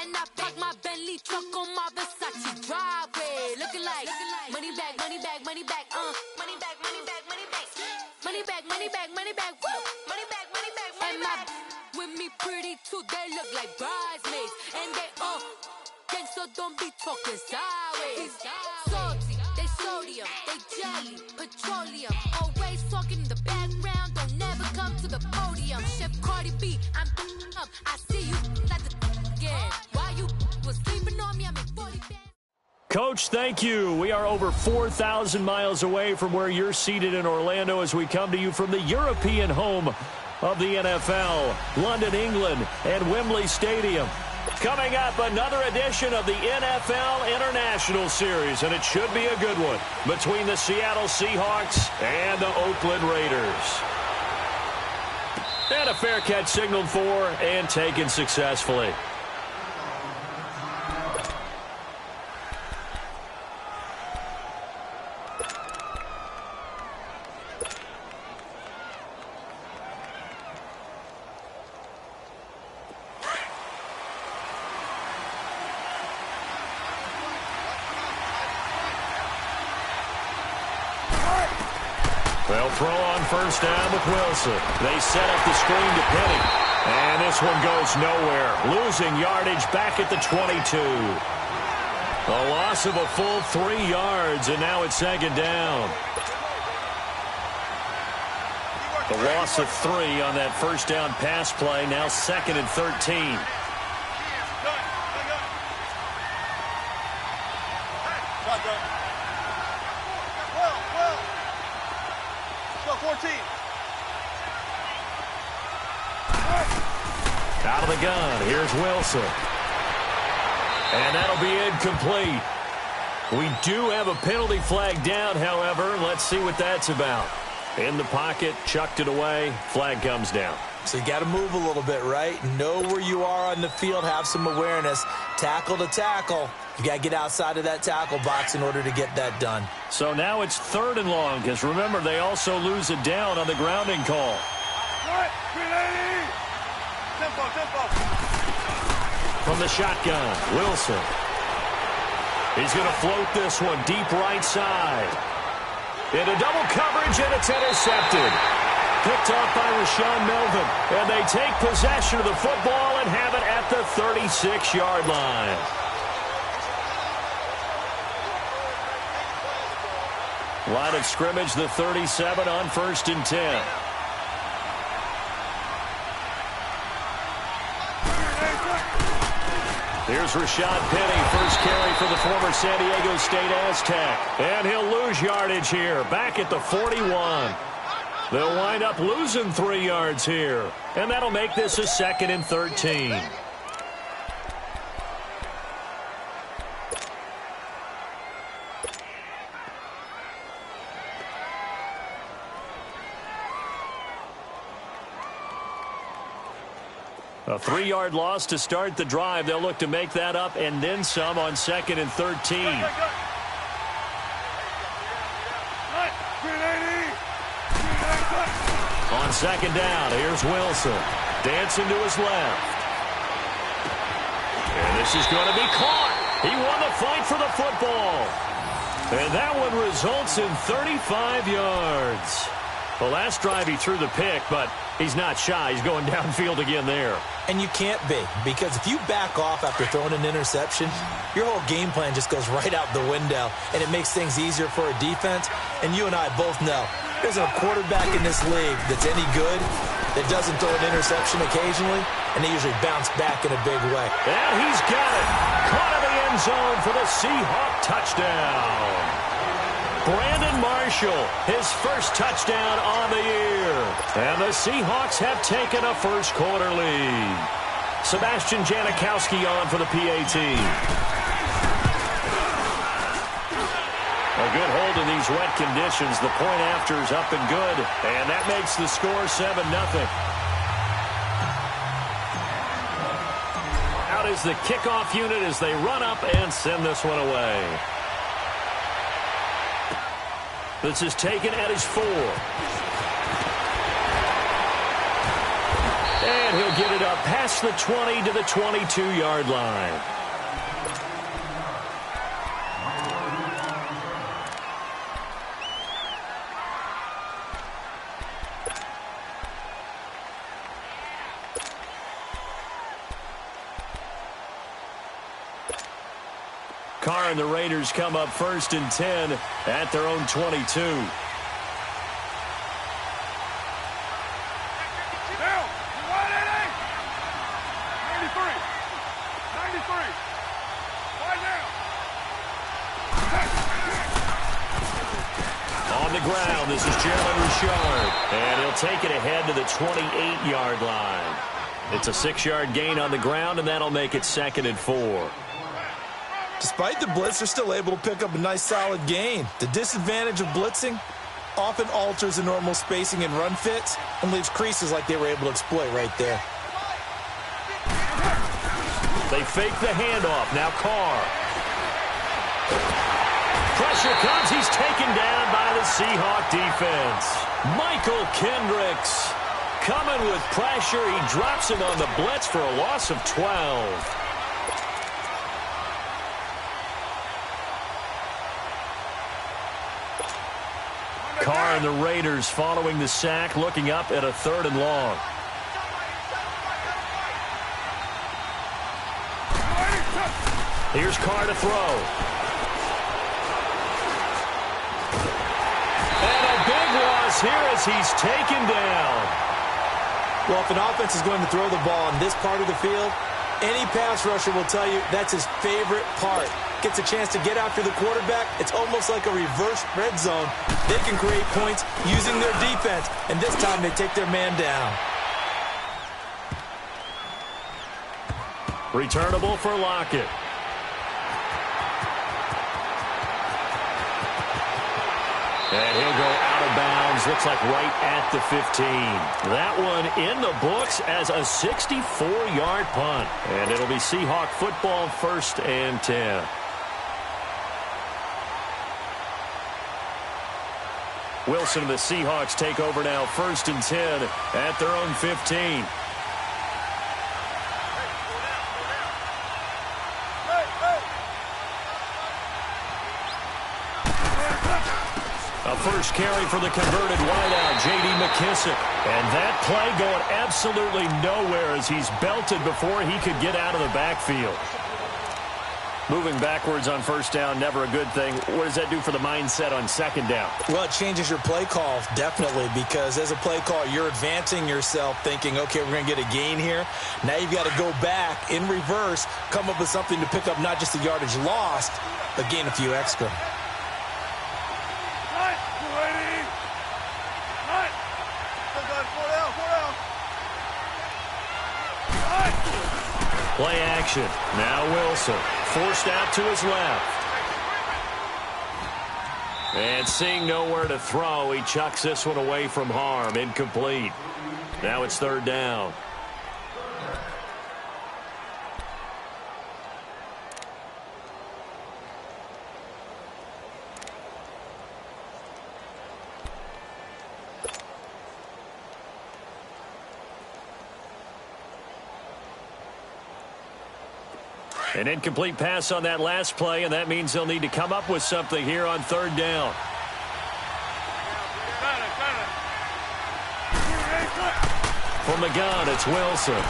And I park my Bentley truck on my Versace driveway. Looking like money back, money back, money back, money back, money back, money back, money back, money back, money back, woo, money back, money back, money back. With me pretty too, they look like bridesmaids, and they gang, so don't be talking sideways. Salty, they sodium, they jelly, petroleum. Always talking in the background, don't never come to the podium. Chef Cardi B, I'm up. I see you at the again. Why you was sleeping on me? I'm in 40 bands. Coach, thank you. We are over 4,000 miles away from where you're seated in Orlando as we come to you from the European home of the NFL, London, England, and Wembley Stadium. Coming up, another edition of the NFL International Series, and it should be a good one, between the Seattle Seahawks and the Oakland Raiders. And a fair catch signaled for and taken successfully. They'll throw on first down with Wilson. They set up the screen to Penny. And this one goes nowhere. Losing yardage back at the 22. A loss of a full 3 yards, and now it's second down. The loss of 3 on that first down pass play, now second and 13. Out of the gun, here's Wilson. And that'll be incomplete. We do have a penalty flag down, however. Let's see what that's about. In the pocket, chucked it away, flag comes down. So you got to move a little bit, right? Know where you are on the field, have some awareness. Tackle to tackle. You got to get outside of that tackle box in order to get that done. So now it's 3rd and long, because remember, they also lose it down on the grounding call. From the shotgun, Wilson. He's going to float this one deep right side. Into double coverage, and it's intercepted. Picked off by Rashawn Melvin. And they take possession of the football and have it at the 36-yard line. Line of scrimmage, the 37 on 1st and 10. Here's Rashad Penny, first carry for the former San Diego State Aztec. And he'll lose yardage here, back at the 41. They'll wind up losing 3 yards here. And that'll make this a 2nd and 13. A 3-yard loss to start the drive. They'll look to make that up and then some on 2nd and 13. On 2nd down, here's Wilson. Dancing to his left. And this is going to be caught. He won the fight for the football. And that one results in 35 yards. The last drive he threw the pick, but he's not shy. He's going downfield again there. And you can't be, because if you back off after throwing an interception, your whole game plan just goes right out the window, and it makes things easier for a defense. And you and I both know there's a quarterback in this league that's any good that doesn't throw an interception occasionally, and they usually bounce back in a big way. And he's got it. Caught in the end zone for the Seahawk touchdown. Brandon Marshall, his first touchdown on the year. And the Seahawks have taken a first-quarter lead. Sebastian Janikowski on for the PAT. A good hold in these wet conditions. The point after is up and good. And that makes the score 7-0. Out is the kickoff unit as they run up and send this one away. This is taken at his 4. And And he'll get it up past the 20 to the 22-yard line. Carr and the Raiders come up 1st and 10 at their own 22. On the ground, this is Jalen Richard, and he'll take it ahead to the 28-yard line. It's a 6-yard gain on the ground, and that'll make it 2nd and 4. Despite the blitz, they're still able to pick up a nice solid gain. The disadvantage of blitzing often alters the normal spacing and run fits and leaves creases like they were able to exploit right there. They fake the handoff. Now Carr. Pressure comes. He's taken down by the Seahawk defense. Michael Kendricks coming with pressure. He drops him on the blitz for a loss of 12. Carr and the Raiders following the sack, looking up at a 3rd and long. Here's Carr to throw. And a big loss here as he's taken down. Well, if an offense is going to throw the ball in this part of the field, any pass rusher will tell you that's his favorite part. Gets a chance to get after the quarterback. It's almost like a reverse red zone. They can create points using their defense, and this time they take their man down. Returnable for Lockett. And he'll go out of bounds. Looks like right at the 15. That one in the books as a 64-yard punt. And it'll be Seahawk football, 1st and 10. Wilson and the Seahawks take over now, 1st and 10 at their own 15. A first carry for the converted wideout, J.D. McKissick. And that play going absolutely nowhere as he's belted before he could get out of the backfield. Moving backwards on 1st down, never a good thing. What does that do for the mindset on 2nd down? Well, it changes your play call, definitely, because as a play call, you're advancing yourself thinking, okay, we're going to get a gain here. Now you've got to go back in reverse, come up with something to pick up not just the yardage lost, but gain a few extra. Play action. Now Wilson. Forced out to his left. And seeing nowhere to throw, he chucks this one away from harm. Incomplete. Now it's 3rd down. An incomplete pass on that last play, and that means they'll need to come up with something here on 3rd down. From the gun, it's Wilson.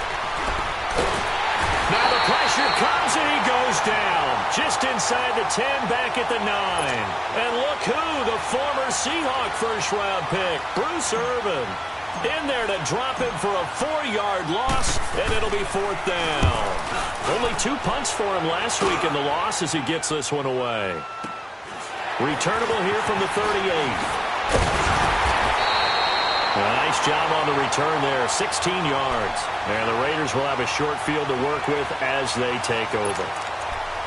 Now the pressure comes, and he goes down. Just inside the 10, back at the 9. And look who, the former Seahawk first-round pick, Bruce Irvin. In there to drop him for a 4-yard loss, and it'll be 4th down. Only 2 punts for him last week in the loss as he gets this one away. Returnable here from the 38. Nice job on the return there, 16 yards. And the Raiders will have a short field to work with as they take over.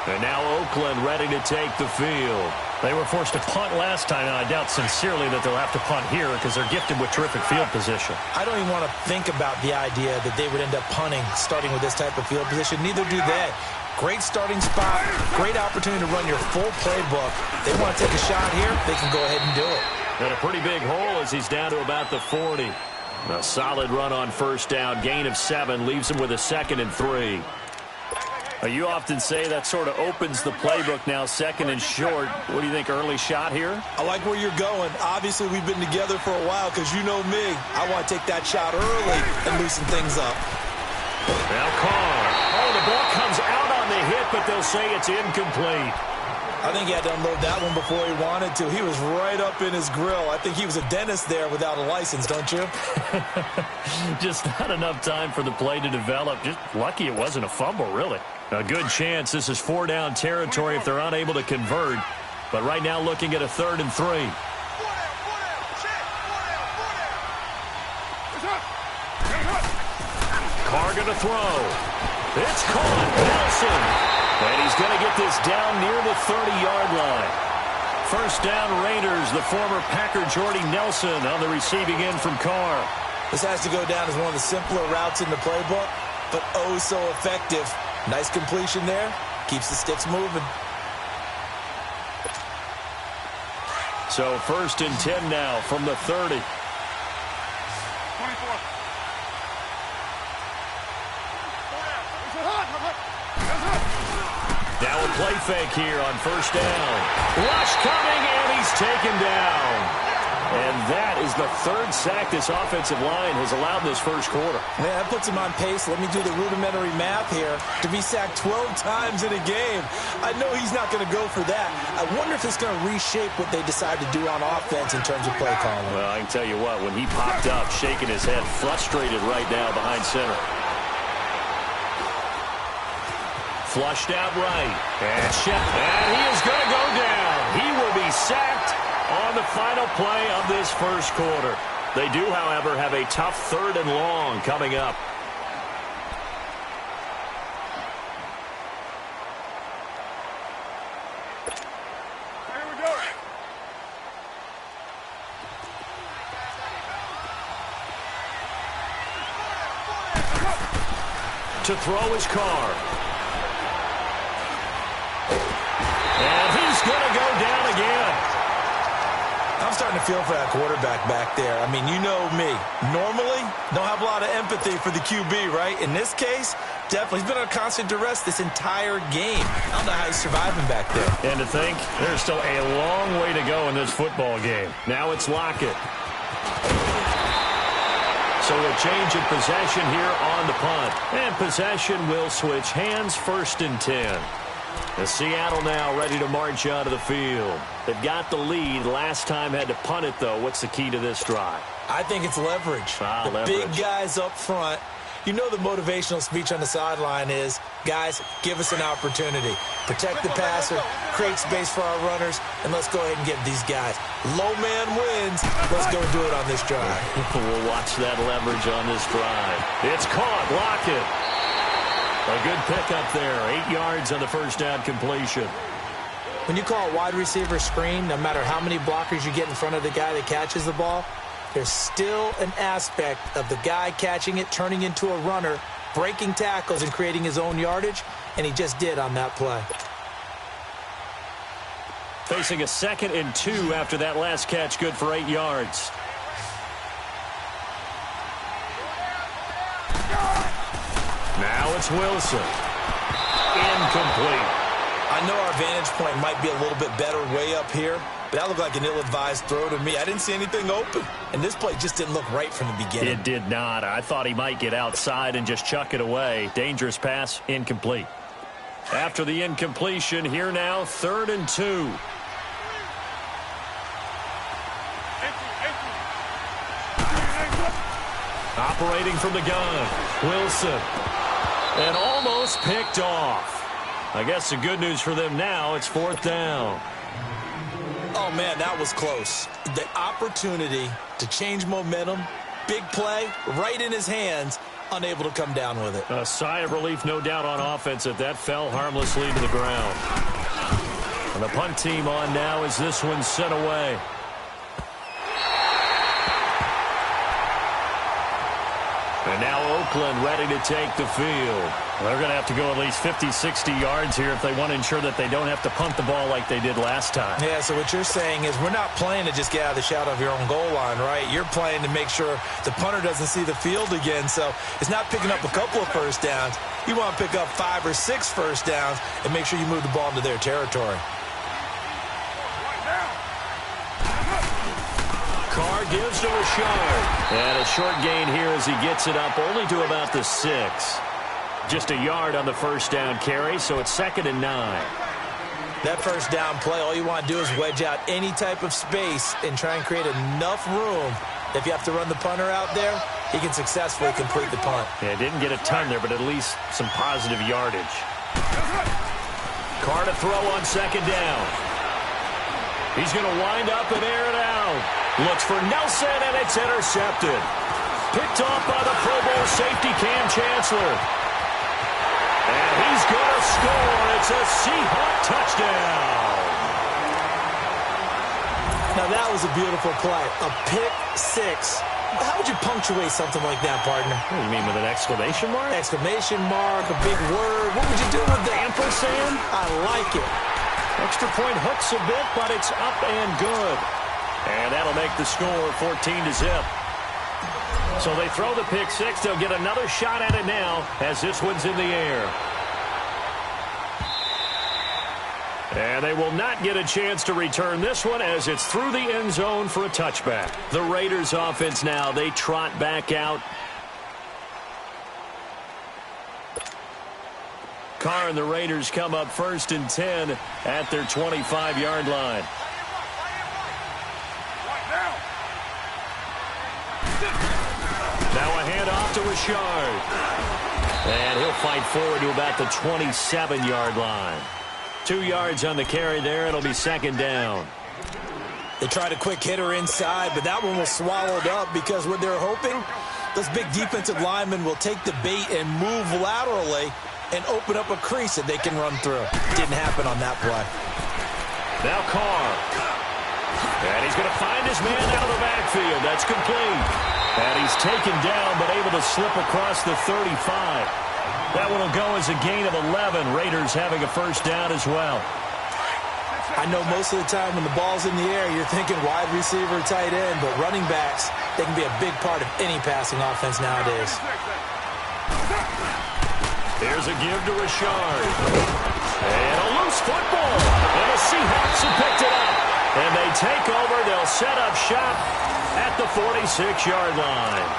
And now Oakland ready to take the field. They were forced to punt last time, and I doubt sincerely that they'll have to punt here because they're gifted with terrific field position. I don't even want to think about the idea that they would end up punting starting with this type of field position. Neither do they. Great starting spot, great opportunity to run your full playbook. They want to take a shot here, they can go ahead and do it. And a pretty big hole as he's down to about the 40. A solid run on first down. Gain of 7 leaves him with a 2nd and 3. You often say that sort of opens the playbook now, 2nd and short. What do you think, early shot here? I like where you're going. Obviously, we've been together for a while because you know me. I want to take that shot early and loosen things up. Now Carr. Oh, the ball comes out on the hit, but they'll say it's incomplete. I think he had to unload that one before he wanted to. He was right up in his grill. I think he was a dentist there without a license, don't you? Just not enough time for the play to develop. Just lucky it wasn't a fumble, really. A good chance this is 4-down territory if they're unable to convert. But right now looking at a 3rd and 3. Carr going to throw. It's caught. Nelson. And he's going to get this down near the 30-yard line. First down Raiders, the former Packer Jordy Nelson on the receiving end from Carr. This has to go down as one of the simpler routes in the playbook, but oh so effective. Nice completion there. Keeps the sticks moving. So 1st and 10 now from the 30. 24. Now a play fake here on first down. Rush coming, and he's taken down. And that is the 3rd sack this offensive line has allowed this first quarter. Man, that puts him on pace. Let me do the rudimentary math here. To be sacked 12 times in a game, I know he's not going to go for that. I wonder if it's going to reshape what they decide to do on offense in terms of play calling. Well, I can tell you what, when he popped up, shaking his head, frustrated right now behind center. Flushed out right. And he is going to go down. He will be sacked on the final play of this first quarter. They do, however, have a tough 3rd and long coming up. Here we go. To throw his Carr. And he's going to go down again. I'm starting to feel for that quarterback back there. I mean, you know me. Normally, don't have a lot of empathy for the QB, right? In this case, definitely. He's been under constant duress this entire game. I don't know how he's surviving back there. And to think, there's still a long way to go in this football game. Now it's Lockett. So a change in possession here on the punt. And possession will switch hands, 1st and 10. As Seattle now ready to march out of the field. They've got the lead. Last time had to punt it, though. What's the key to this drive? I think it's leverage. The big guys up front. You know the motivational speech on the sideline is, guys, give us an opportunity. Protect the passer, create space for our runners, and let's go ahead and get these guys. Low man wins. Let's go do it on this drive. We'll watch that leverage on this drive. It's caught. Lockett. A good pickup there. 8 yards on the first down completion. When you call a wide receiver screen, no matter how many blockers you get in front of the guy that catches the ball, there's still an aspect of the guy catching it, turning into a runner, breaking tackles and creating his own yardage, and he just did on that play. Facing a 2nd and 2 after that last catch, good for 8 yards. Now it's Wilson. Incomplete. I know our vantage point might be a little bit better way up here, but that looked like an ill-advised throw to me. I didn't see anything open, and this play just didn't look right from the beginning. It did not. I thought he might get outside and just chuck it away. Dangerous pass, incomplete. After the incompletion, here now, 3rd and 2. Operating from the gun, Wilson. And almost picked off. I guess the good news for them now, it's 4th down. Oh, man, that was close. The opportunity to change momentum, big play, right in his hands, unable to come down with it. A sigh of relief, no doubt, on offense if that fell harmlessly to the ground. And the punt team on now as this one's sent away. And now Oakland ready to take the field. They're going to have to go at least 50, 60 yards here if they want to ensure that they don't have to punt the ball like they did last time. Yeah, so what you're saying is we're not playing to just get out of the shadow of your own goal line, right? You're playing to make sure the punter doesn't see the field again. So it's not picking up a couple of first downs. You want to pick up 5 or 6 first downs and make sure you move the ball into their territory. Carr gives to Richard. And a short gain here as he gets it up only to about the 6. Just a yard on the first down carry, so it's 2nd and 9. That first down play, all you want to do is wedge out any type of space and try and create enough room. If you have to run the punter out there, he can successfully complete the punt. Yeah, didn't get a ton there, but at least some positive yardage. Carr to throw on 2nd down. He's going to wind up and air it out. Looks for Nelson, and it's intercepted. Picked off by the Pro Bowl safety Cam Chancellor. And he's going to score. It's a Seahawk touchdown. Now, that was a beautiful play. A pick 6. How would you punctuate something like that, partner? What do you mean, with an exclamation mark? Exclamation mark, a big word. What would you do with that? Ampersand? I like it. Extra point hooks a bit, but it's up and good. And that'll make the score 14-0. So they throw the pick 6. They'll get another shot at it now as this one's in the air. And they will not get a chance to return this one as it's through the end zone for a touchback. The Raiders offense now, they trot back out. Carr and the Raiders come up 1st and 10 at their 25-yard line. Now a handoff to Richard. And he'll fight forward to about the 27-yard line. 2 yards on the carry there. It'll be 2nd down. They tried a quick hitter inside, but that one was swallowed up because what they're hoping, those big defensive linemen will take the bait and move laterally and open up a crease that they can run through. Didn't happen on that play. Now Carr. And he's going to find his man out of the backfield. That's complete. And he's taken down but able to slip across the 35. That one will go as a gain of 11. Raiders having a first down as well. I know most of the time when the ball's in the air, you're thinking wide receiver, tight end, but running backs, they can be a big part of any passing offense nowadays. Here's a give to Richard. And a loose football. And the Seahawks have picked it up. And they take over. They'll set up shop at the 46-yard line.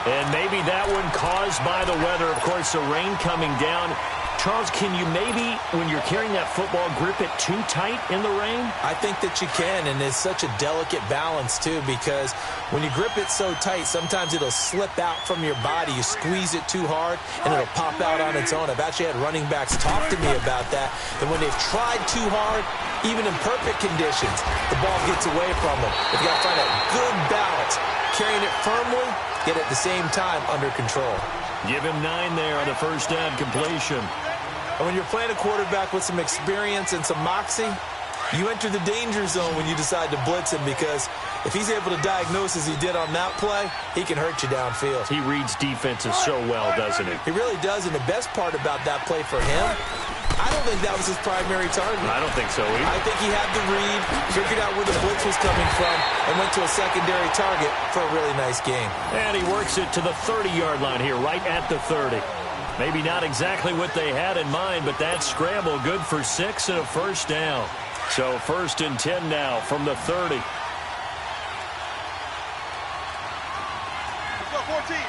And maybe that one caused by the weather. Of course, the rain coming down. Charles, can you maybe, when you're carrying that football, grip it too tight in the rain? I think that you can, and it's such a delicate balance, too, because when you grip it so tight, sometimes it'll slip out from your body. You squeeze it too hard, and it'll pop out on its own. I've actually had running backs talk to me about that, and when they've tried too hard, even in perfect conditions, the ball gets away from them. If you got to find a good balance, carrying it firmly, yet at the same time under control. Give him 9 there on the first down completion. And when you're playing a quarterback with some experience and some moxie, you enter the danger zone when you decide to blitz him, because if he's able to diagnose as he did on that play, he can hurt you downfield. He reads defenses so well, doesn't he? He really does, and the best part about that play for him, I don't think that was his primary target. I don't think so either. I think he had the read, figured out where the blitz was coming from, and went to a secondary target for a really nice game. And he works it to the 30-yard line here, right at the 30. Maybe not exactly what they had in mind, but that scramble good for 6 and a first down. So 1st and 10 now from the 30. Let's go, 14.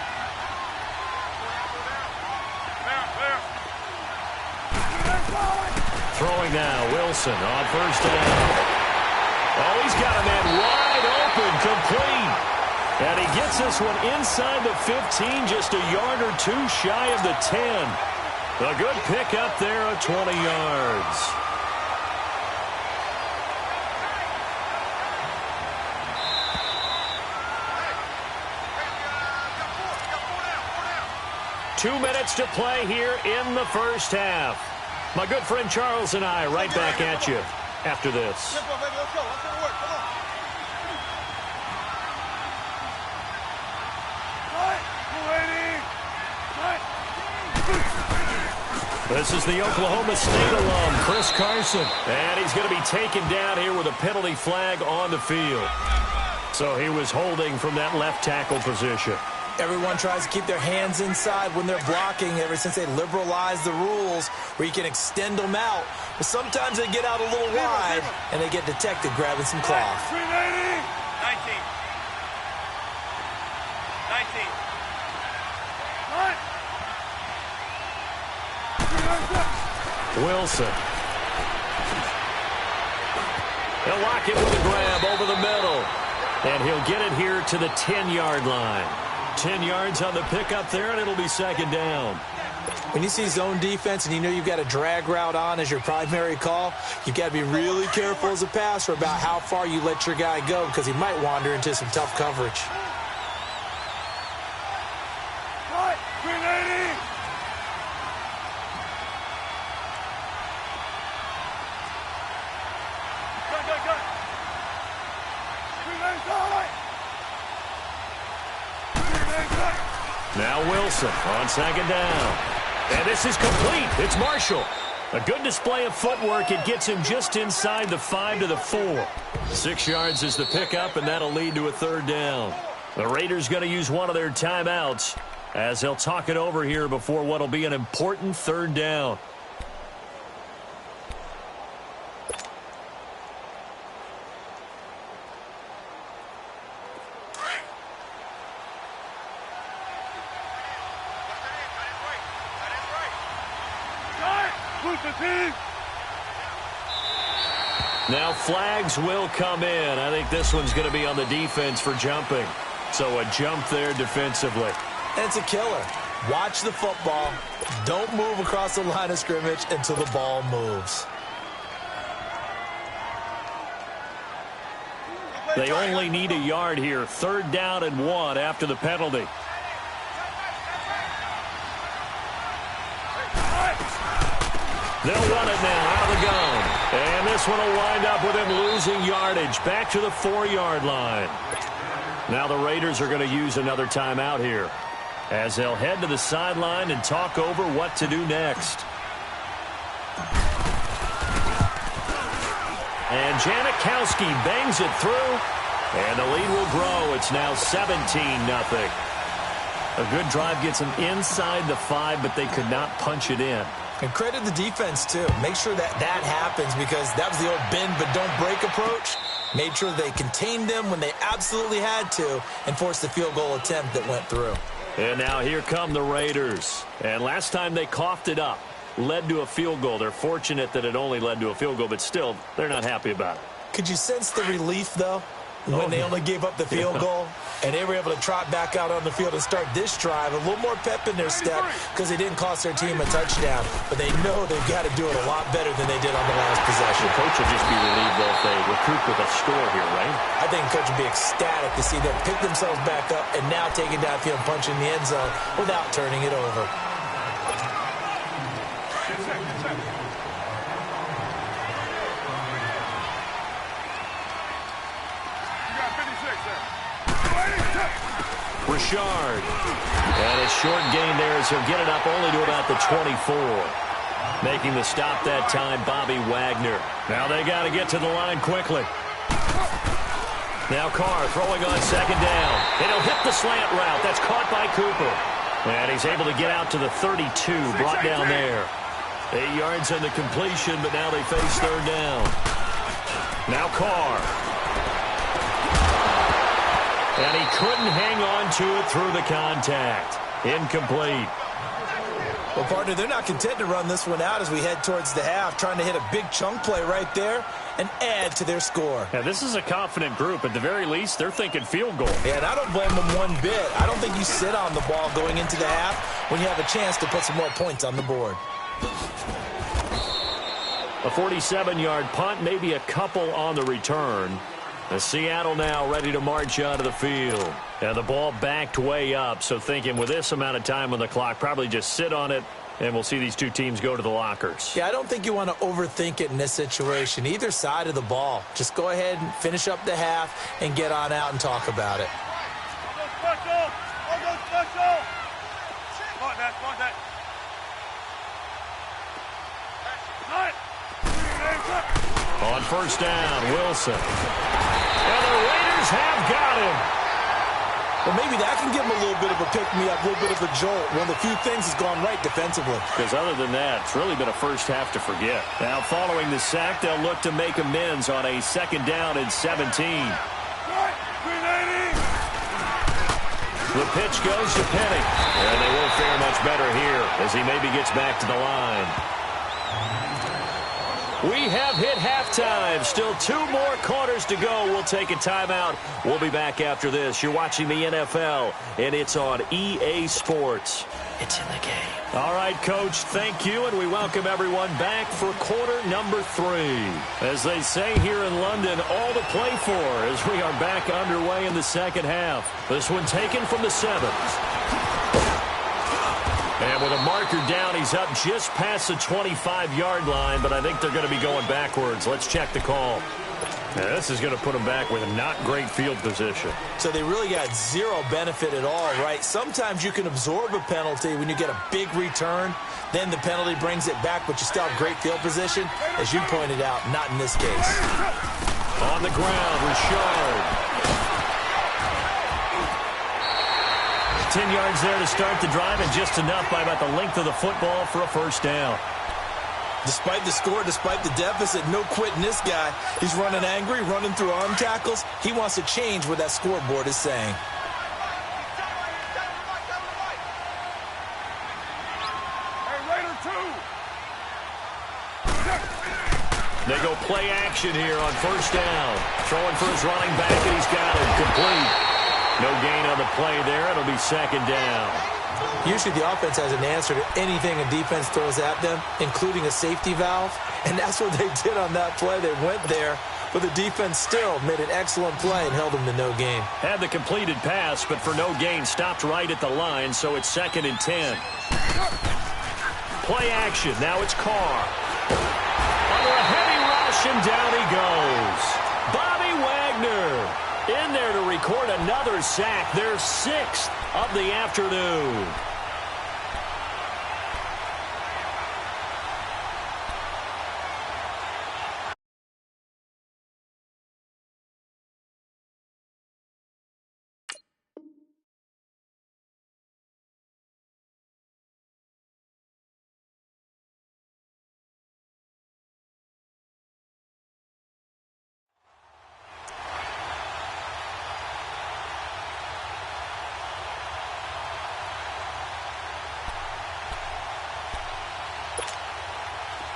Throwing now, Wilson on first down. Oh, he's got a man wide open, complete. And he gets this one inside the 15, just a yard or two shy of the 10. A good pick up there of 20 yards. Two minutes to play here in the first half. My good friend Charles and I right back at you after this. Let's go, baby. Let's go. Let's go to work. Come on. All right. This is the Oklahoma State alum, Chris Carson. And he's going to be taken down here with a penalty flag on the field. So he was holding from that left tackle position. Everyone tries to keep their hands inside when they're blocking ever since they liberalized the rules where you can extend them out. But sometimes they get out a little wide and they get detected grabbing some cloth. 19. 19. Wilson. He'll lock it with a grab over the middle. And he'll get it here to the 10-yard line. 10 yards on the pickup there, and it'll be second down. When you see zone defense and you know you've got a drag route on as your primary call, you've got to be really careful as a passer about how far you let your guy go because he might wander into some tough coverage. Now Wilson on second down. And this is complete. It's Marshall. A good display of footwork. It gets him just inside the 5 to the 4. 6 yards is the pickup, and that'll lead to a third down. The Raiders going to use one of their timeouts as they'll talk it over here before what'll be an important third down. Now flags will come in. I think this one's going to be on the defense for jumping. So a jump there defensively. And it's a killer. Watch the football. Don't move across the line of scrimmage until the ball moves. They only need a yard here. Third down and 1 after the penalty. They'll run it now out of the gun. And this one will wind up with him losing yardage back to the 4-yard line. Now the Raiders are going to use another timeout here as they'll head to the sideline and talk over what to do next. And Janikowski bangs it through. And the lead will grow. It's now 17-0. A good drive gets them inside the 5, but they could not punch it in. And credit the defense, too. Make sure that happens because that was the old bend but don't break approach. Made sure they contained them when they absolutely had to and forced the field goal attempt that went through. And now here come the Raiders. And last time they coughed it up, led to a field goal. They're fortunate that it only led to a field goal, but still, they're not happy about it. Could you sense the relief, though, when they only gave up the field goal? And they were able to trot back out on the field and start this drive. A little more pep in their step because they didn't cost their team a touchdown. But they know they've got to do it a lot better than they did on the last possession. The coach will just be relieved, though, if they recoup with a score here, right? I think the coach would be ecstatic to see them pick themselves back up and now take it downfield and punch in the end zone without turning it over. Richard. And a short gain there as he'll get it up only to about the 24. Making the stop that time, Bobby Wagner. Now they got to get to the line quickly. Now Carr throwing on second down. And he'll hit the slant route. That's caught by Cooper. And he's able to get out to the 32, brought down there. 8 yards on the completion, but now they face third down. Now Carr. And he couldn't hang on to it through the contact. Incomplete. Well, partner, they're not content to run this one out as we head towards the half, trying to hit a big chunk play right there and add to their score. Yeah, this is a confident group. At the very least, they're thinking field goal. Yeah, and I don't blame them one bit. I don't think you sit on the ball going into the half when you have a chance to put some more points on the board. A 47-yard punt, maybe a couple on the return. And Seattle now ready to march onto the field. And the ball backed way up, so thinking with this amount of time on the clock, probably just sit on it, and we'll see these two teams go to the lockers. Yeah, I don't think you want to overthink it in this situation. Either side of the ball. Just go ahead and finish up the half and get on out and talk about it. I'll go special. I'll go special. Come on, man. On first down, Wilson. And the Raiders have got him. Well, maybe that can give him a little bit of a pick-me-up, a little bit of a jolt. One of the few things has gone right defensively. Because other than that, it's really been a first half to forget. Now, following the sack, they'll look to make amends on a second down and 17. The pitch goes to Penny. And they won't fare much better here as he maybe gets back to the line. We have hit halftime. Still 2 more quarters to go. We'll take a timeout. We'll be back after this. You're watching the NFL, and it's on EA Sports. It's in the game. All right, Coach, thank you, and we welcome everyone back for quarter number 3. As they say here in London, all to play for as we are back underway in the second half. This one taken from the 7th. And with a marker down, he's up just past the 25-yard line, but I think they're going to be going backwards. Let's check the call. Yeah, this is going to put them back with a not great field position. So they really got zero benefit at all, right? Sometimes you can absorb a penalty when you get a big return. Then the penalty brings it back, but you still have great field position. As you pointed out, not in this case. On the ground, Richard. 10 yards there to start the drive, and just enough by about the length of the football for a first down. Despite the score, despite the deficit, no quitting this guy. He's running angry, running through arm tackles. He wants to change what that scoreboard is saying. They go play action here on first down. Throwing for his running back, and he's got it. Complete. No gain on the play there. It'll be second down. Usually the offense has an answer to anything a defense throws at them, including a safety valve. And that's what they did on that play. They went there, but the defense still made an excellent play and held them to no gain. Had the completed pass, but for no gain, stopped right at the line, so it's 2nd and 10. Play action. Now it's Carr. Under a heavy rush, and down he goes. Bobby Wagner in there to record another sack, their 6th of the afternoon.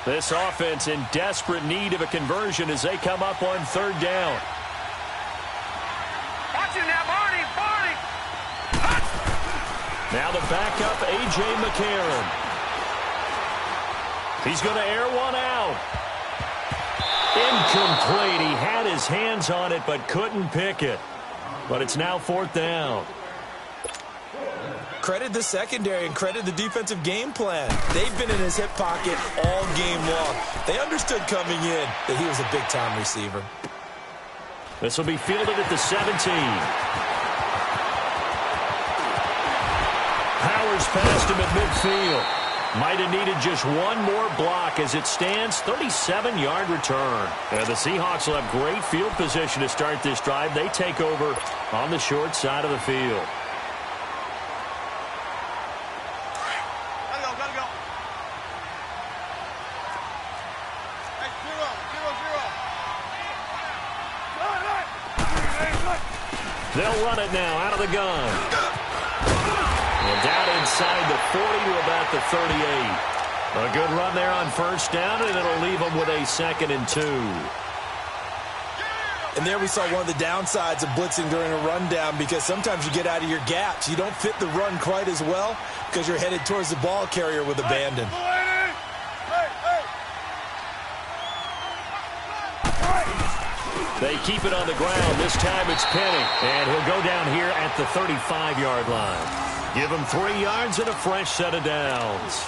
This offense in desperate need of a conversion as they come up on 3rd down. Watch it now, Barney! Now the backup, A.J. McCarron. He's going to air one out. Incomplete. He had his hands on it but couldn't pick it. But it's now 4th down. Credit the secondary and credit the defensive game plan. They've been in his hip pocket all game long. They understood coming in that he was a big-time receiver. This will be fielded at the 17. Powers past him at midfield. Might have needed just one more block as it stands, 37-yard return. And the Seahawks will have great field position to start this drive. They take over on the short side of the field. They'll run it now out of the gun. And down inside the 40 to about the 38. A good run there on first down, and it'll leave them with a 2nd and 2. And there we saw one of the downsides of blitzing during a rundown, because sometimes you get out of your gaps. You don't fit the run quite as well because you're headed towards the ball carrier with abandon. They keep it on the ground. This time it's Penny. And he'll go down here at the 35-yard line. Give him 3 yards and a fresh set of downs.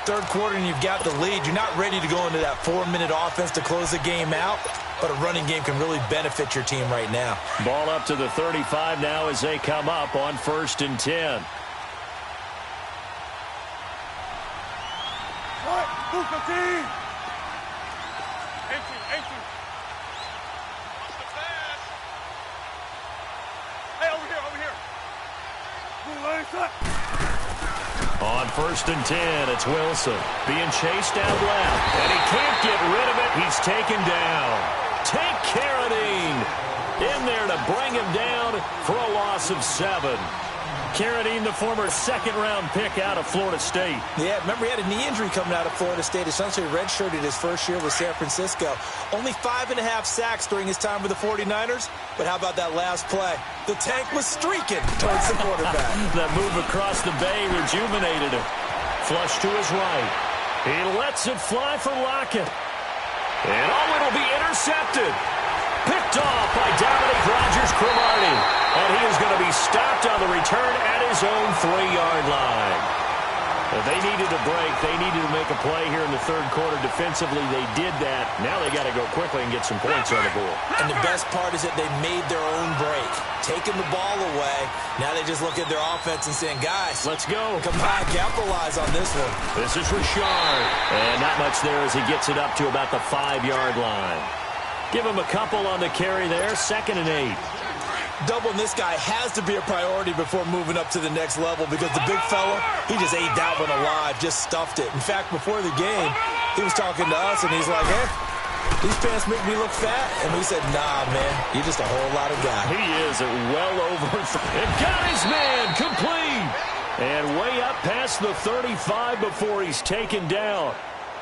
3rd quarter and you've got the lead. You're not ready to go into that 4-minute offense to close the game out, but a running game can really benefit your team right now. Ball up to the 35 now as they come up on 1st and 10. On 1st and 10, it's Wilson being chased out left, and he can't get rid of it. He's taken down. Take Carradine in there to bring him down for a loss of 7. Carradine, the former second-round pick out of Florida State. Yeah, remember he had a knee injury coming out of Florida State. Essentially redshirted his first year with San Francisco. Only 5.5 sacks during his time with the 49ers. But how about that last play? The tank was streaking towards the quarterback. That move across the bay rejuvenated him. Flush to his right. He lets it fly for Lockett. And it'll be intercepted. Picked off by Dominique Rodgers-Cromartie. And he is going to be stopped on the return at his own 3-yard line. They needed a break. They needed to make a play here in the third quarter. Defensively, they did that. Now they got to go quickly and get some points on the board. And the best part is that they made their own break. Taking the ball away. Now they just look at their offense and saying, guys, let's go. Come on, capitalize on this one. This is Richard. And not much there as he gets it up to about the 5-yard line. Give him a couple on the carry there. 2nd and 8. Doubling this guy has to be a priority before moving up to the next level because the big fella, he just ate that one alive, just stuffed it. In fact, before the game, he was talking to us, and he's like, hey, these pants make me look fat. And we said, nah, man, you're just a whole lot of guy. He is well over. And got his man complete. And way up past the 35 before he's taken down.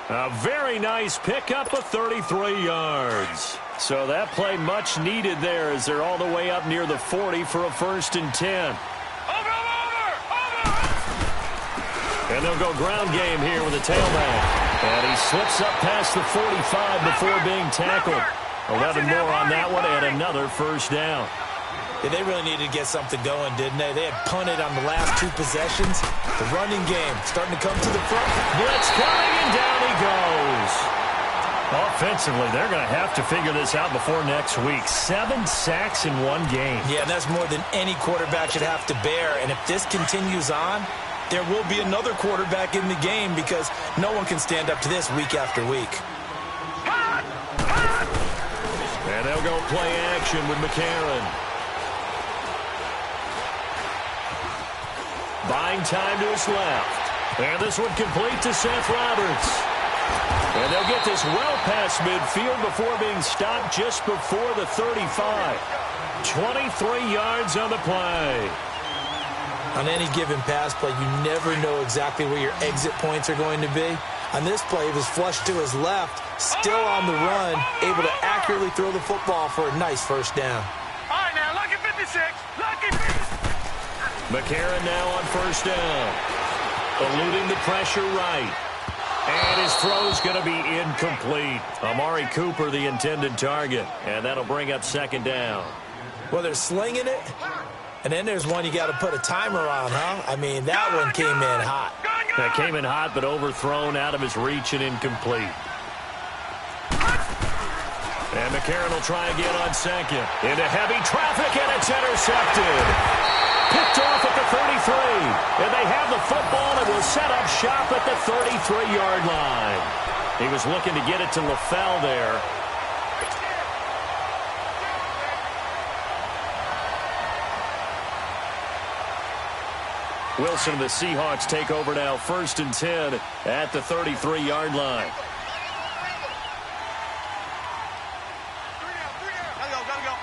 A very nice pickup of 33 yards. So that play much needed there as they're all the way up near the 40 for a 1st and 10. Over! And they'll go ground game here with a tailback. And he slips up past the 45 before being tackled. 11 more on that one and another 1st down. Yeah, they really needed to get something going, didn't they? They had punted on the last 2 possessions. The running game starting to come to the front. Blitz coming, and down he goes. Offensively, they're going to have to figure this out before next week. 7 sacks in 1 game. Yeah, and that's more than any quarterback should have to bear. And if this continues on, there will be another quarterback in the game because no one can stand up to this week after week. And they'll go play action with McCarron. Buying time to his left. And this one complete to Seth Roberts. And they'll get this well past midfield before being stopped just before the 35. 23 yards on the play. On any given pass play, you never know exactly where your exit points are going to be. On this play, he was flushed to his left, still on the run, able to accurately throw the football for a nice 1st down. All right, now, lucky 56. Lucky 56. McCarron now on 1st down. Eluding the pressure right. And his throw's going to be incomplete. Amari Cooper, the intended target. And that'll bring up 2nd down. Well, they're slinging it. And then there's one you got to put a timer on, huh? I mean, that one came in hot. That came in hot, but overthrown out of his reach and incomplete. And McCarron will try again on 2nd. Into heavy traffic, and it's intercepted. Picked off at the 33. And they have the football and will set up shop at the 33-yard line. He was looking to get it to LaFell there. Wilson and the Seahawks take over now, 1st and 10 at the 33-yard line. Gotta go.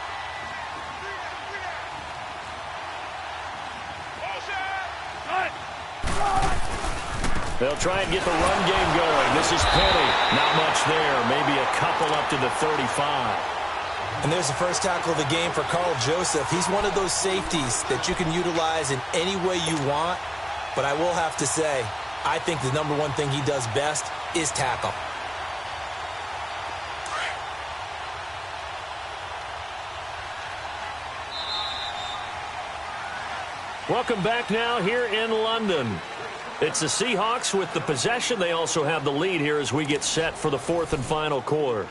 They'll try and get the run game going. This is Penny. Not much there. Maybe a couple up to the 35. And there's the first tackle of the game for Carl Joseph. He's one of those safeties that you can utilize in any way you want. But I will have to say, I think the number one thing he does best is tackle. Welcome back now here in London. It's the Seahawks with the possession. They also have the lead here as we get set for the 4th and final quarter.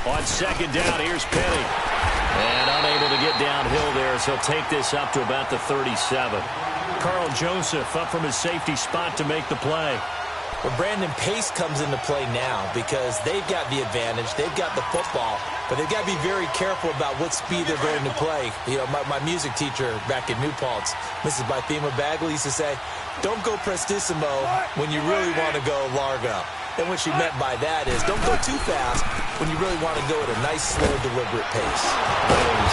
On 2nd down, here's Penny. And unable to get downhill there, so he'll take this up to about the 37. Carl Joseph up from his safety spot to make the play. Well, Brandon, pace comes into play now because they've got the advantage. They've got the football, but they've got to be very careful about what speed they're going to play. You know, my music teacher back in New Paltz, Mrs. Bythema Bagley, used to say, don't go prestissimo when you really want to go largo. And what she meant by that is don't go too fast when you really want to go at a nice, slow, deliberate pace.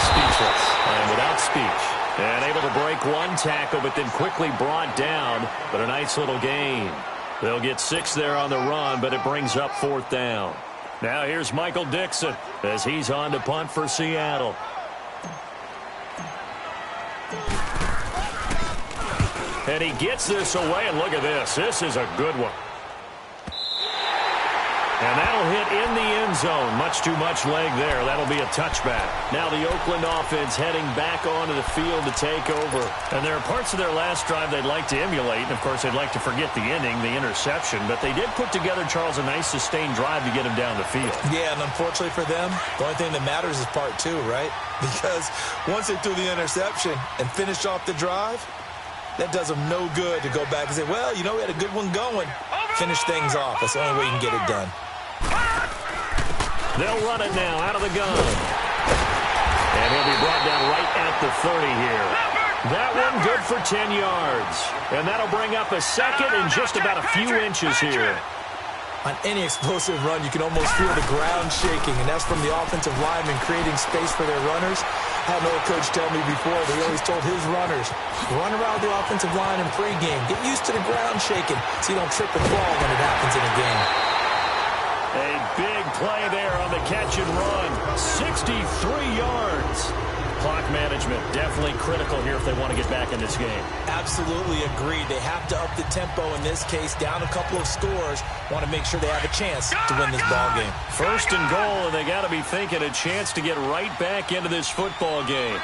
Speechless and without speech. And able to break one tackle, but then quickly brought down. But a nice little gain. They'll get 6 there on the run, but it brings up 4th down. Now here's Michael Dixon as he's on to punt for Seattle. And he gets this away, and look at this. This is a good one. And that'll hit in the end zone. Much too much leg there. That'll be a touchback. Now the Oakland offense heading back onto the field to take over. And there are parts of their last drive they'd like to emulate. And, of course, they'd like to forget the inning, the interception. But they did put together, Charles, a nice sustained drive to get him down the field. Yeah, and unfortunately for them, the only thing that matters is part 2, right? Because once they threw the interception and finished off the drive, that does them no good to go back and say, well, you know, we had a good one going. Finish things off. That's the only way you can get it done. They'll run it now out of the gun. And he'll be brought down right at the 30 here. That one good for 10 yards. And that'll bring up a second in just about a few inches here. On any explosive run, you can almost feel the ground shaking, and that's from the offensive linemen creating space for their runners. I had an old coach tell me before that he always told his runners, run around the offensive line in pregame. Get used to the ground shaking so you don't trip and fall when it happens in a game. A big play there on the catch and run. 63 yards. Clock management definitely critical here if they want to get back in this game. Absolutely agreed. They have to up the tempo in this case, down a couple of scores. Want to make sure they have a chance to win this ball game. 1st and goal, and they got to be thinking a chance to get right back into this football game.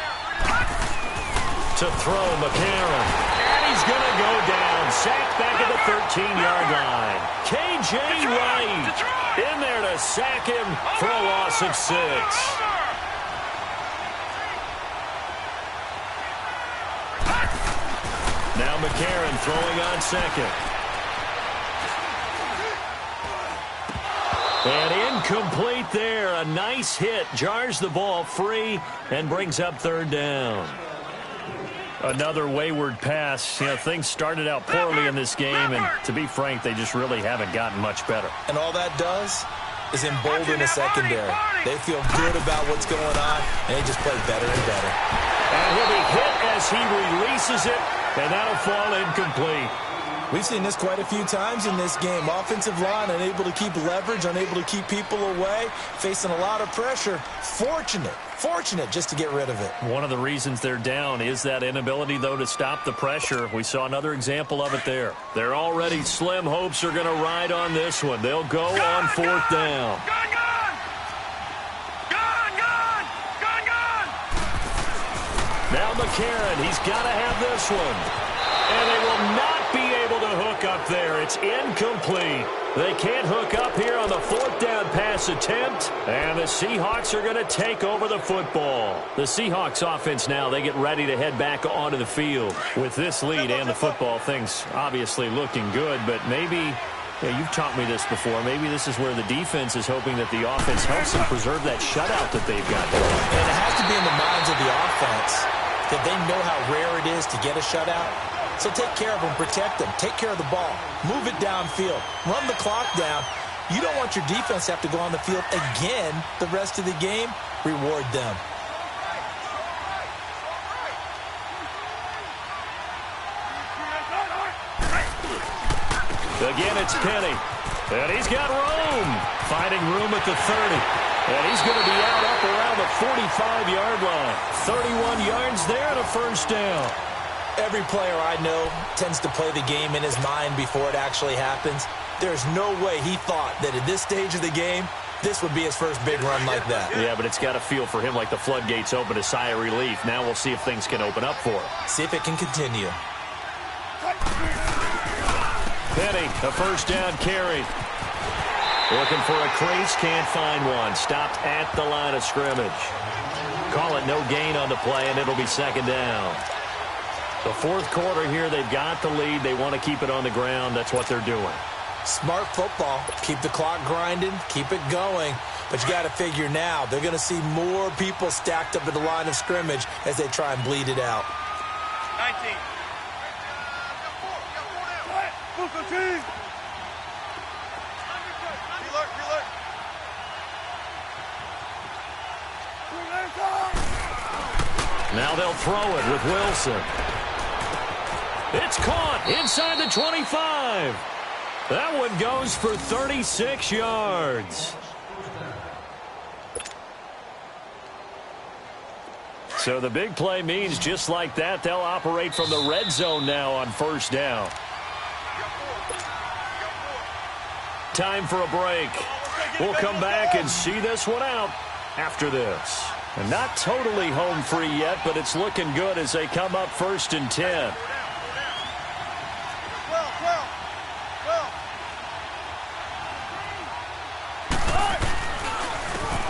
To throw, McCarron. And he's going to go down. Sacked back at the 13-yard line. K.J. Wright in there to sack him for a loss of 6. Now McCarron throwing on 2nd. And incomplete there. A nice hit. Jars the ball free and brings up 3rd down. Another wayward pass. You know, things started out poorly in this game, and to be frank, they just really haven't gotten much better. And all that does is embolden the secondary. They feel good about what's going on, and they just play better and better. And he'll be hit as he releases it, and that'll fall incomplete. We've seen this quite a few times in this game. Offensive line unable to keep leverage, unable to keep people away, facing a lot of pressure. Fortunate just to get rid of it. One of the reasons they're down is that inability, though, to stop the pressure. We saw another example of it there. They're already slim hopes are going to ride on this one. They'll go on 4th down. Now McCarron, he's got to have this one. And they will not be able to hook up there. It's incomplete. They can't hook up here on the 4th down pass attempt. And the Seahawks are going to take over the football. The Seahawks offense now, they get ready to head back onto the field. With this lead and the football, things obviously looking good. But maybe, you've taught me this before, maybe this is where the defense is hoping that the offense helps them preserve that shutout that they've got going. And it has to be in the minds of the offense that they know how rare it is to get a shutout. So take care of them, protect them, take care of the ball, move it downfield, run the clock down. You don't want your defense to have to go on the field again the rest of the game. Reward them. Again, it's Penny. And he's got room. Finding room at the 30. And he's going to be out up around the 45-yard line. 31 yards there and a 1st down. Every player I know tends to play the game in his mind before it actually happens. There's no way he thought that at this stage of the game, this would be his first big run like that. Yeah, but it's got to feel for him like the floodgates open, a sigh of relief. Now we'll see if things can open up for him. See if it can continue. Penny, a 1st down carry. Looking for a crease, can't find one. Stopped at the line of scrimmage. Call it no gain on the play, and it'll be second down. The fourth quarter here, they've got the lead. They want to keep it on the ground. That's what they're doing. Smart football. Keep the clock grinding. Keep it going. But you got to figure now, they're going to see more people stacked up at the line of scrimmage as they try and bleed it out. 19. Now they'll throw it with Wilson. It's caught inside the 25. That one goes for 36 yards. So the big play means just like that, they'll operate from the red zone now on first down. Time for a break. We'll come back and see this one out after this. And not totally home free yet, but it's looking good as they come up 1st and 10.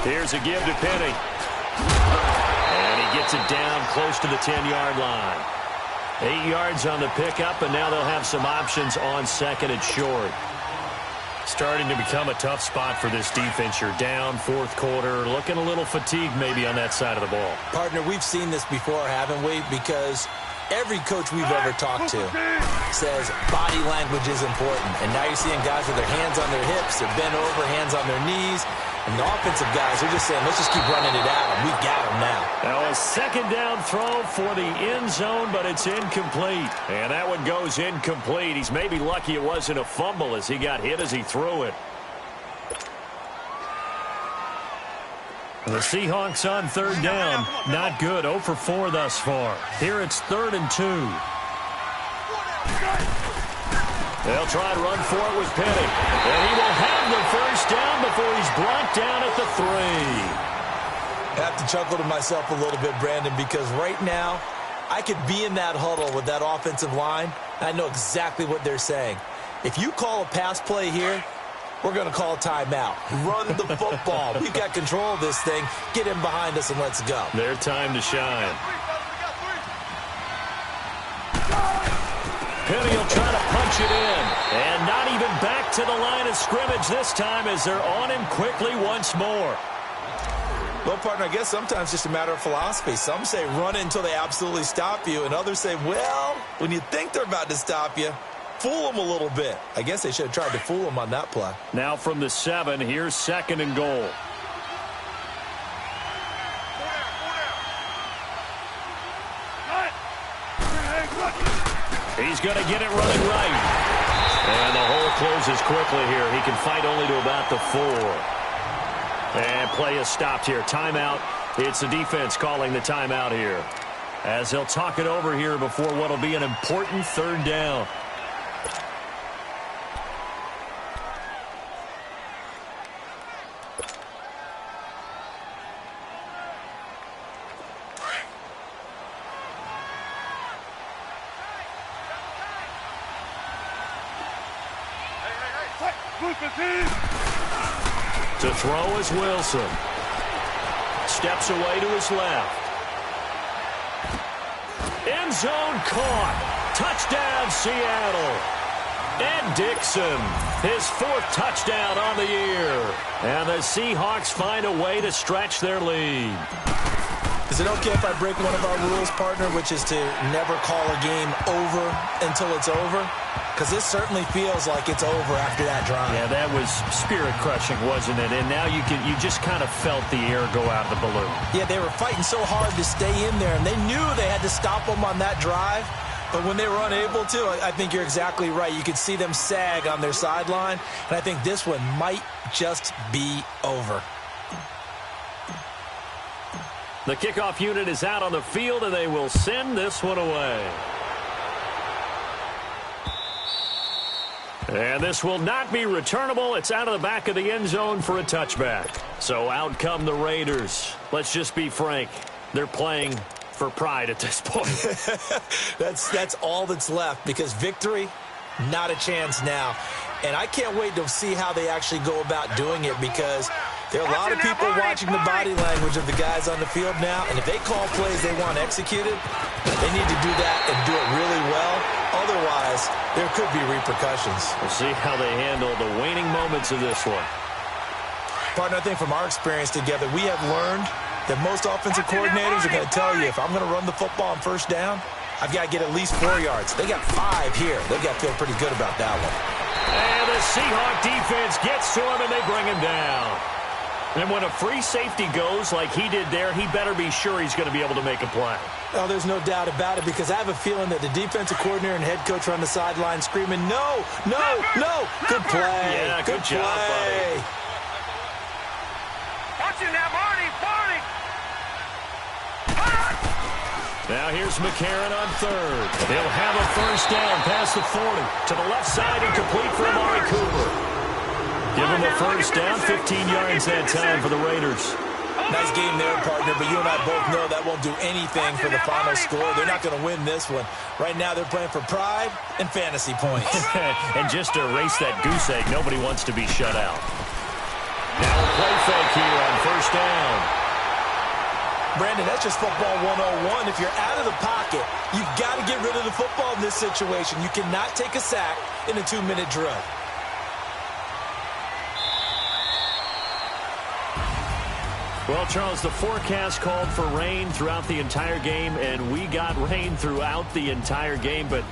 Here's a give to Penny. And he gets it down close to the 10-yard line. 8 yards on the pickup, and now they'll have some options on second and short. Starting to become a tough spot for this defense. You're down fourth quarter, looking a little fatigued maybe on that side of the ball. Partner, we've seen this before, haven't we? Because every coach we've ever talked to says body language is important. And now you're seeing guys with their hands on their hips, they're bent over, hands on their knees. And the offensive guys are just saying, let's just keep running it at them. We've got them now. Now a second down throw for the end zone, but it's incomplete. And that one goes incomplete. He's maybe lucky it wasn't a fumble as he got hit as he threw it. The Seahawks on third down. Not good. 0 for 4 thus far. Here it's 3rd and 2. They'll try to run for it with Penny. And he will have the first down before he's brought down at the 3. I have to chuckle to myself a little bit, Brandon, because right now I could be in that huddle with that offensive line. I know exactly what they're saying. If you call a pass play here, we're going to call a timeout. Run the football. We've got control of this thing. Get him behind us and let's go. Their time to shine. Penny will try to punch it in. And not even back to the line of scrimmage this time as they're on him quickly once more. Well, partner, I guess sometimes it's just a matter of philosophy. Some say run it until they absolutely stop you, and others say, well, when you think they're about to stop you, fool them a little bit. I guess they should have tried to fool them on that play. Now from the 7, here's 2nd and goal. He's going to get it running right. And the hole closes quickly here. He can fight only to about the 4. And play is stopped here. Timeout. It's the defense calling the timeout here, as they'll talk it over here before what will be an important 3rd down. To throw is Wilson. Steps away to his left. End zone caught. Touchdown, Seattle. Ed Dixon, his 4th touchdown on the year. And the Seahawks find a way to stretch their lead. Is it okay if I break one of our rules, partner, which is to never call a game over until it's over? Because this certainly feels like it's over after that drive. Yeah, that was spirit-crushing, wasn't it? And now you just kind of felt the air go out of the balloon. Yeah, they were fighting so hard to stay in there, and they knew they had to stop them on that drive. But when they were unable to, I think you're exactly right. You could see them sag on their sideline, and I think this one might just be over. The kickoff unit is out on the field, and they will send this one away. And this will not be returnable. It's out of the back of the end zone for a touchback. So out come the Raiders. Let's just be frank. They're playing for pride at this point. That's all that's left, because victory, not a chance now. And I can't wait to see how they actually go about doing it, because There are a lot of people watching the body language of the guys on the field now, and if they call plays they want executed, they need to do that and do it really well. Otherwise, there could be repercussions. We'll see how they handle the waning moments of this one. Partner, I think from our experience together, we have learned that most offensive coordinators are going to tell you, if I'm going to run the football on first down, I've got to get at least 4 yards. They got 5 here. They've got to feel pretty good about that one. And the Seahawk defense gets to him, and they bring him down. And when a free safety goes like he did there, he better be sure he's going to be able to make a play. Oh, there's no doubt about it, because I have a feeling that the defensive coordinator and head coach are on the sideline screaming, no, no, no. Good play. Yeah, good job, buddy. Watch it now, Barney. Now here's McCarron on third. He'll have a first down past the 40. To the left side and complete for Amari Cooper. Give him a first down, 15 yards that time for the Raiders. Nice game there, partner, but you and I both know that won't do anything for the final score. They're not going to win this one. Right now they're playing for pride and fantasy points. And just to erase that goose egg, nobody wants to be shut out. Now a play fake here on first down. Brandon, that's just football 101. If you're out of the pocket, you've got to get rid of the football in this situation. You cannot take a sack in a 2-minute drill. Well, Charles, the forecast called for rain throughout the entire game, and we got rain throughout the entire game. But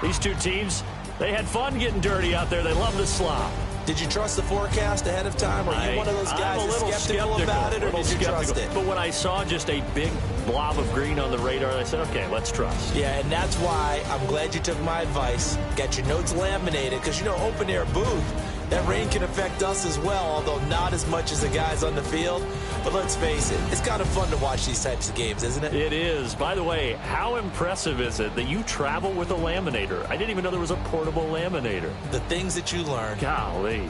these two teams, they had fun getting dirty out there. They love the slop. Did you trust the forecast ahead of time? Or are you one of those guys that's skeptical about it, or did you trust it? But when I saw just a big blob of green on the radar, I said, okay, let's trust. Yeah, and that's why I'm glad you took my advice. Got your notes laminated, because, you know, open-air booth, that rain can affect us as well, although not as much as the guys on the field. But let's face it, it's kind of fun to watch these types of games, isn't it? It is. By the way, how impressive is it that you travel with a laminator? I didn't even know there was a portable laminator. The things that you learn. Golly.